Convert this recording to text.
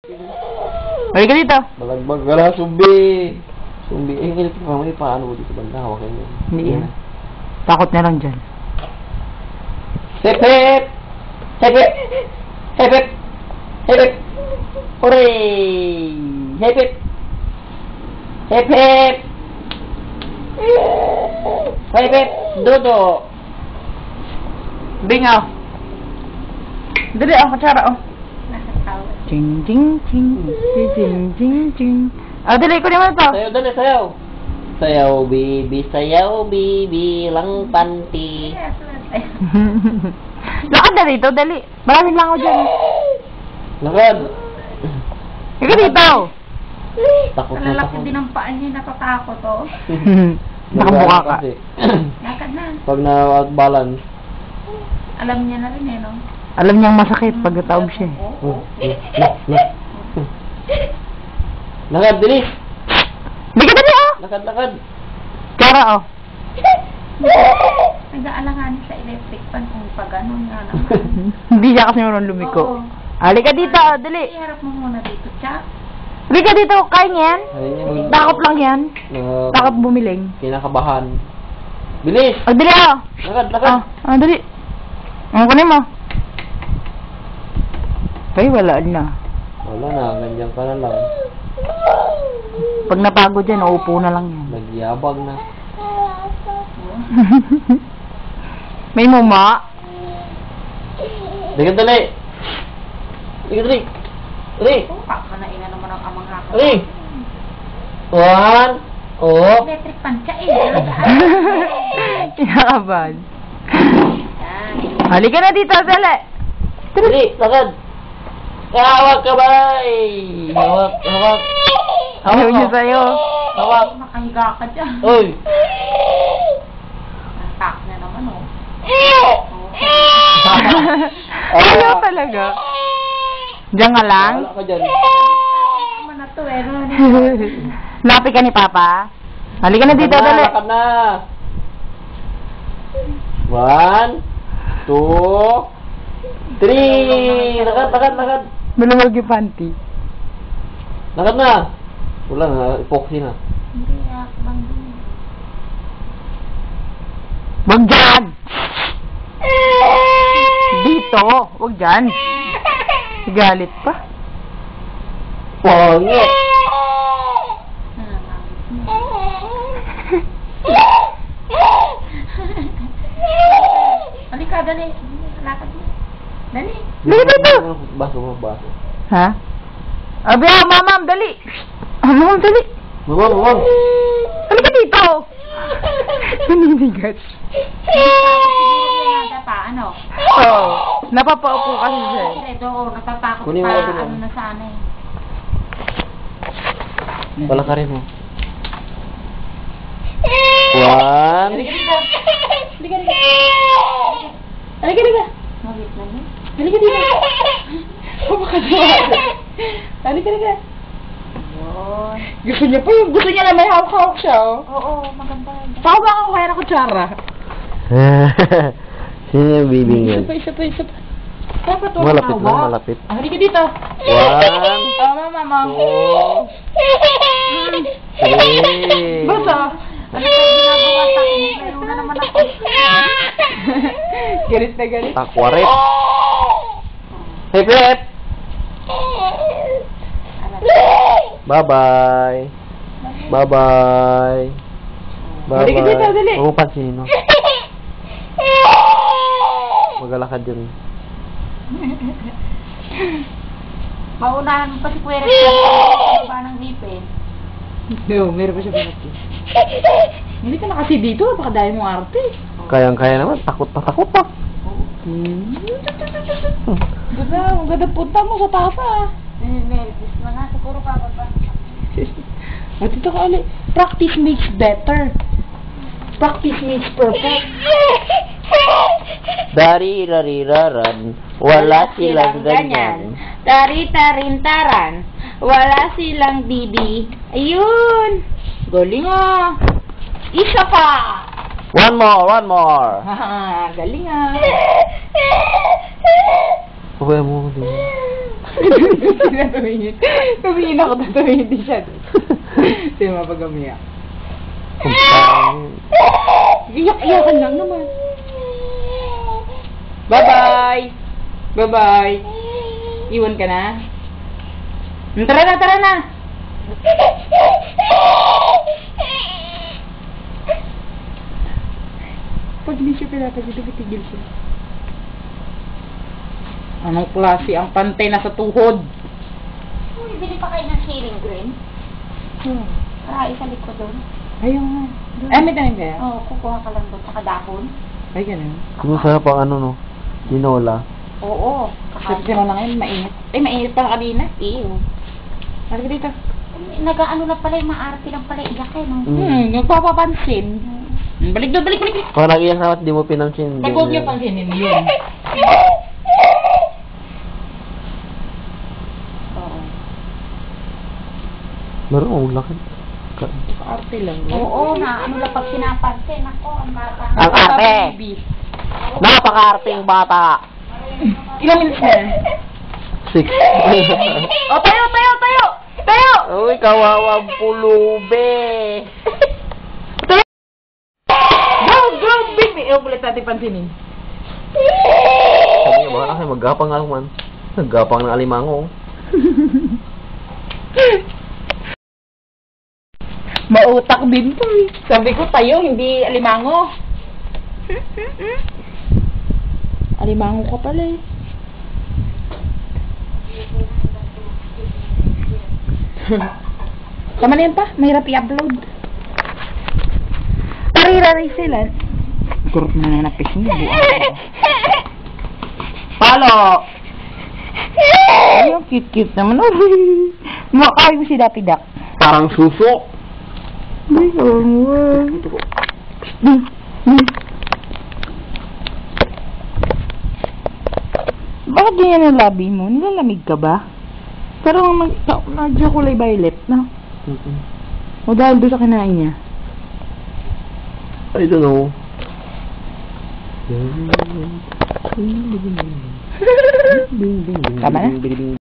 Balik ka dito. Balagbag ka na, sumbi. Sumbi. Eh, kilit ka kami. Paano mo dito banda? Hawak kayo. Hindi yan. Takot na lang dyan. Hip hip! Hip hip! Hip hip! Hip hip! Hooray! Hip hip! Hip hip! Hip hip! Dodo! Bingaw. Dali, ang kutsara, oh. Ching, ching, ching. Ching, ching, ching. Ah, dali, kunin mo ito. Sayaw, dali, sayaw! Sayaw, bibi, lang panty. Lakad na dito, dali. Maraming langaw dyan. Lakad! Ika dito. Takot na Malalaki takot. din ang paan niya, natatakot, oh. Nakabuka ka. Kasi, Lakad na. pag na-outbalance. Alam niya na rin, eh, no? Alam niyang masakit pag nataob siya. Lakad, bilis! Hindi ka dali, oh. Lakad, lakad! Tsara, oh. Nag-aalangan sa electric fan kung pa ganun nga naman. Hindi siya kasi marunong lumiko. Oo. Halika dito, oh, dali. Iharap mo muna dito, Chak. Halika dito, kaya niyan. Ayun yung Takot lang yan. Takot bumiling. kinakabahan. Bilis! Oh, dali, oh. Lakad, lakad! Ah, dali. Ang kunin mo. Ay, wala na. Wala na, ganyan ka na lang. Pag napagod yan, uupo na lang yan. Nagyabag na. May muma. Dali, dali! Dali, dali! Dali! Paka na ina naman ang amang haka. Dali! One! Oh! Electric fan siya, eh. Kinakabahan. Yan. Halika na dito, dali. Dali! Lakad! Hawak ka ba? Hawak, hawak! Ayaw niya sa'yo. Hawak! Makahiga ka dyan. Uy! Natak na naman, oh. Ayaw talaga. Diyan ka lang. Wala ka dyan. Naman na to, eh. Lapi ka ni Papa. Halika na dito, dali. Lakad na! One! Two! Three! Lakad, lakad, lakad! Malungag yung panty. Lakad na! Wala na, epoxy na. Hindi, bang din. Wag dyan! Dito! Wag dyan! Galit pa. Pangit! Halika, dali. Lakad mo. Dali. Dali dito! Baso mo, baso. Ha? Abi, mamam, dali! Mamam, dali! Mamang, mamang! Halika dito! Naninigat. Siguro yung nagata, ano? Oo. Napapaupo kasi siya. Kasi doon, natatakot Kunin mo pa, natin yan. ano na sana eh. Wala ka rin mo. One! Halika dito. Halika dito. Halika dito. Mabit na yun. Halika dito. Halika dito. Yun. Gusto niya pa yung, gusto niya na may hawak-hawak siya, oh. Oo, maganda. Paano ba ako kaya na kutsara? Sino yung bibing yan? Isa pa. Dapat wala Malapit lang, malapit. Halika dito. One! Mama. Two! Three! Basta. Ano kayo ginagawa sa akin? Meron na naman ako. Galit na galit. Takwarit! Hip hip! Bye-bye! Bye-bye! Halika dito, dali. Huwag mo pansinin, no? Magalakad yun. Maunahan mo pa si Kuya Rex. Ano ba ng ngipin? No, meron pa siya pinati. Hindi ka na kasi dito, baka dahil mong arte. Kayang-kaya naman, takot pa. Ganda punta mo sa taas ah. Nervous na nga. Siguro bababa. At ito ka ulit. Practice makes better. Practice makes perfect. Dari-rari-raran, wala silang ganyan. Tari-tarin-taran. Wala silang didi. Ayun. Galing ah. Isa pa. One more! Galing ah. Pabaya mo din. Tumingin. Tumingin ako, tumingin din siya. Hindi mapag umiyak. Iyak-iyakan lang naman. Bye-bye! Bye-bye! Iwan ka na? Tara na, tara na! Pag hindi siya pinapagod, titigil siya. Anong klase ang pantay na sa tuhod? Bili pa kayo ng ceiling green? Para isa likod doon. Ayaw nga. Ay, may tanim kaya? Oo, kukuha ka lang doon sa kadahon. Ay, ganun. Masarap ang ano, no? Tinola. Oo. Kasi mo lang yun, mainit. Ay, mainit pa kanina. Ew. Halika dito. Nag-ano lang pala, maarte lang pala iyak eh, no? Nagpapapansin. Balik doon, balik, balik. Kung nag-iyak na di mo pinansin. Pag huwag niyo pansinin yun. Oo. Meron, laki. Arte lang. Oo, na ano lang pag pinapansin. Ako, ang bata. Ang arte! Napaka-arting bata! Ilang minutes na yan? 6. O, tayo, tayo, tayo! Tayo! Uy, kawawang pulube! Tayo! Go, go, baby! Ewan ulit natin pansinin. Sabi niya, baka kasi maggapang nga naman. Naggapang ng alimango. Mautak din to eh. Sabi ko tayo, hindi alimango. Alimango ka pala eh. Tama na yan pa, mahirap i-upload. Pari-rari sila. Kurot na nga napis niya. Palo! Ay, ang cute-cute naman. Makain mo si Dappy Duck. Parang suso. Ay, kawan. Bakit ganyan ang labi mo? Nilalamig ka ba? Pero medyo kulay violet, no? O dahil doon sa kinain niya? I don't know. Tama na?